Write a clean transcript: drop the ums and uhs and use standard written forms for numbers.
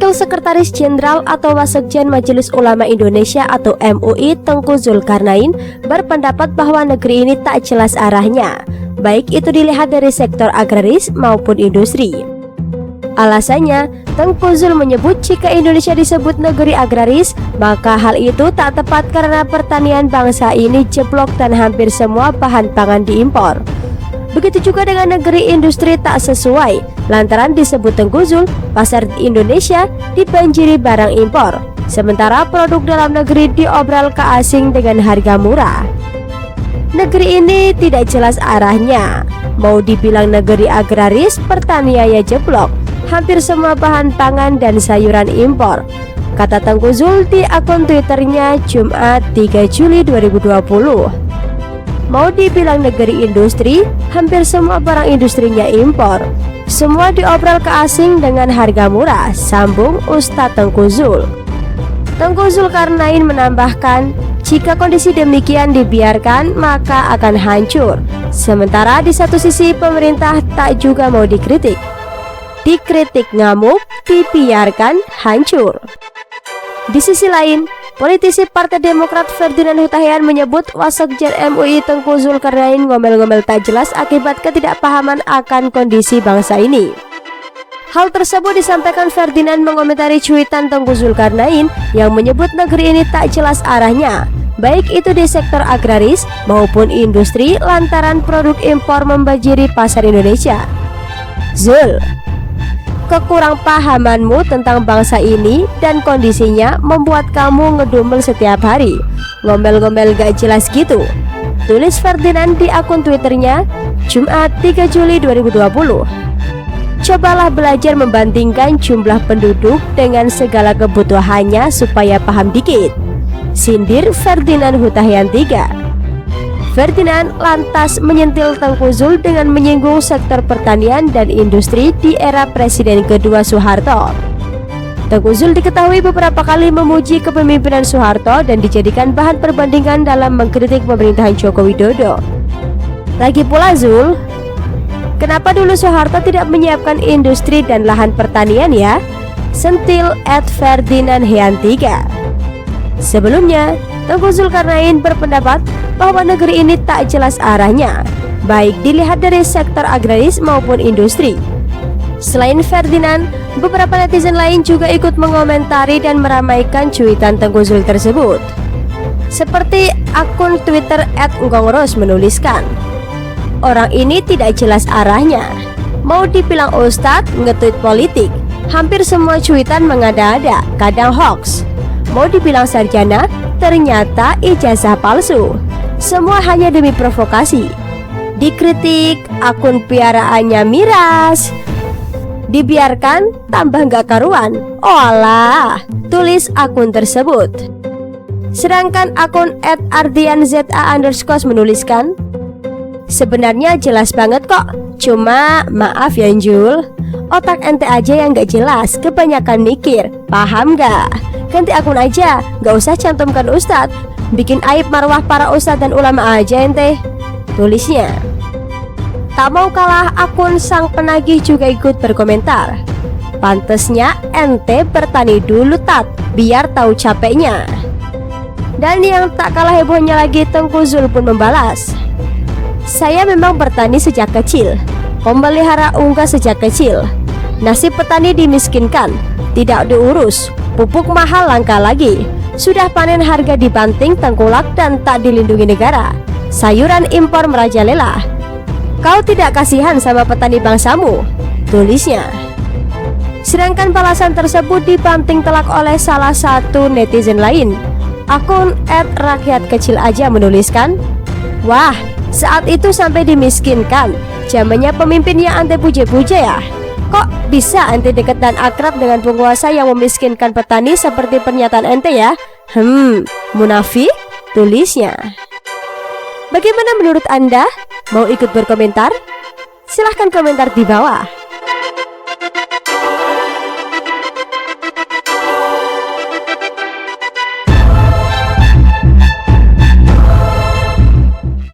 Wakil Sekretaris Jenderal atau Wasekjen Majelis Ulama Indonesia atau MUI Tengku Zulkarnain berpendapat bahwa negeri ini tak jelas arahnya, baik itu dilihat dari sektor agraris maupun industri. Alasannya, Tengku Zul menyebut jika Indonesia disebut negeri agraris, maka hal itu tak tepat karena pertanian bangsa ini jeblok dan hampir semua bahan pangan diimpor. Begitu juga dengan negeri industri tak sesuai, lantaran disebut Tengku Zul, pasar Indonesia dibanjiri barang impor, sementara produk dalam negeri diobral ke asing dengan harga murah. Negeri ini tidak jelas arahnya, mau dibilang negeri agraris, pertaniannya jeblok, hampir semua bahan pangan dan sayuran impor, kata Tengku Zul di akun Twitternya Jumat 3 Juli 2020. Mau dibilang negeri industri, hampir semua barang industrinya impor, semua diobral ke asing dengan harga murah, sambung Ustadz Tengku Zul. Tengku Zulkarnain menambahkan, jika kondisi demikian dibiarkan maka akan hancur. Sementara di satu sisi pemerintah tak juga mau dikritik. Dikritik ngamuk, dibiarkan hancur. Di sisi lain, politisi Partai Demokrat Ferdinand Hutahian menyebut Wasekjen MUI Tengku Zulkarnain ngomel-ngomel tak jelas akibat ketidakpahaman akan kondisi bangsa ini. Hal tersebut disampaikan Ferdinand mengomentari cuitan Tengku Zulkarnain yang menyebut negeri ini tak jelas arahnya, baik itu di sektor agraris maupun industri lantaran produk impor membanjiri pasar Indonesia. Zul, kekurangpahamanmu tentang bangsa ini dan kondisinya membuat kamu ngedumel setiap hari. Ngomel-ngomel gak jelas gitu, tulis Ferdinand di akun Twitternya Jumat 3 Juli 2020. Cobalah belajar membandingkan jumlah penduduk dengan segala kebutuhannya supaya paham dikit, sindir Ferdinand Hutahian 3. Ferdinand lantas menyentil Tengku Zul dengan menyinggung sektor pertanian dan industri di era Presiden kedua Soeharto. Tengku Zul diketahui beberapa kali memuji kepemimpinan Soeharto dan dijadikan bahan perbandingan dalam mengkritik pemerintahan Joko Widodo. Lagi pula Zul, kenapa dulu Soeharto tidak menyiapkan industri dan lahan pertanian ya? Sentil @Ferdinand Hean 3. Sebelumnya, Tengku Zulkarnain berpendapat bahwa negeri ini tak jelas arahnya, baik dilihat dari sektor agraris maupun industri. Selain Ferdinand, beberapa netizen lain juga ikut mengomentari dan meramaikan cuitan Tengku Zul tersebut. Seperti akun Twitter @nggongros menuliskan, orang ini tidak jelas arahnya, mau dibilang ustadz nge-tweet politik, hampir semua cuitan mengada-ada, kadang hoax. Mau dibilang sarjana, ternyata ijazah palsu. Semua hanya demi provokasi. Dikritik, akun piaraannya miras, dibiarkan tambah gak karuan. Oalah, tulis akun tersebut. Sedangkan akun @ardianza_ menuliskan, sebenarnya jelas banget kok, cuma maaf ya Jul, otak ente aja yang gak jelas, kebanyakan mikir, paham gak? Ganti akun aja, gak usah cantumkan ustadz, bikin aib marwah para ustadz dan ulama aja ente, tulisnya. Tak mau kalah, akun sang penagih juga ikut berkomentar, pantesnya ente bertani dulu tat, biar tahu capeknya. Dan yang tak kalah hebohnya lagi, Tengku Zul pun membalas, saya memang bertani sejak kecil, memelihara unggas sejak kecil. Nasib petani dimiskinkan, tidak diurus, pupuk mahal langka lagi, sudah panen harga dibanting tengkulak dan tak dilindungi negara, sayuran impor merajalela. Kau tidak kasihan sama petani bangsamu, tulisnya. Sedangkan balasan tersebut dibanting telak oleh salah satu netizen lain, akun @rakyat_kecil aja menuliskan, wah, saat itu sampai dimiskinkan, zamannya pemimpin yang ente puja-puja ya. Kok bisa ente dekat dan akrab dengan penguasa yang memiskinkan petani seperti pernyataan ente ya? Munafik, tulisnya. Bagaimana menurut Anda? Mau ikut berkomentar? Silahkan komentar di bawah.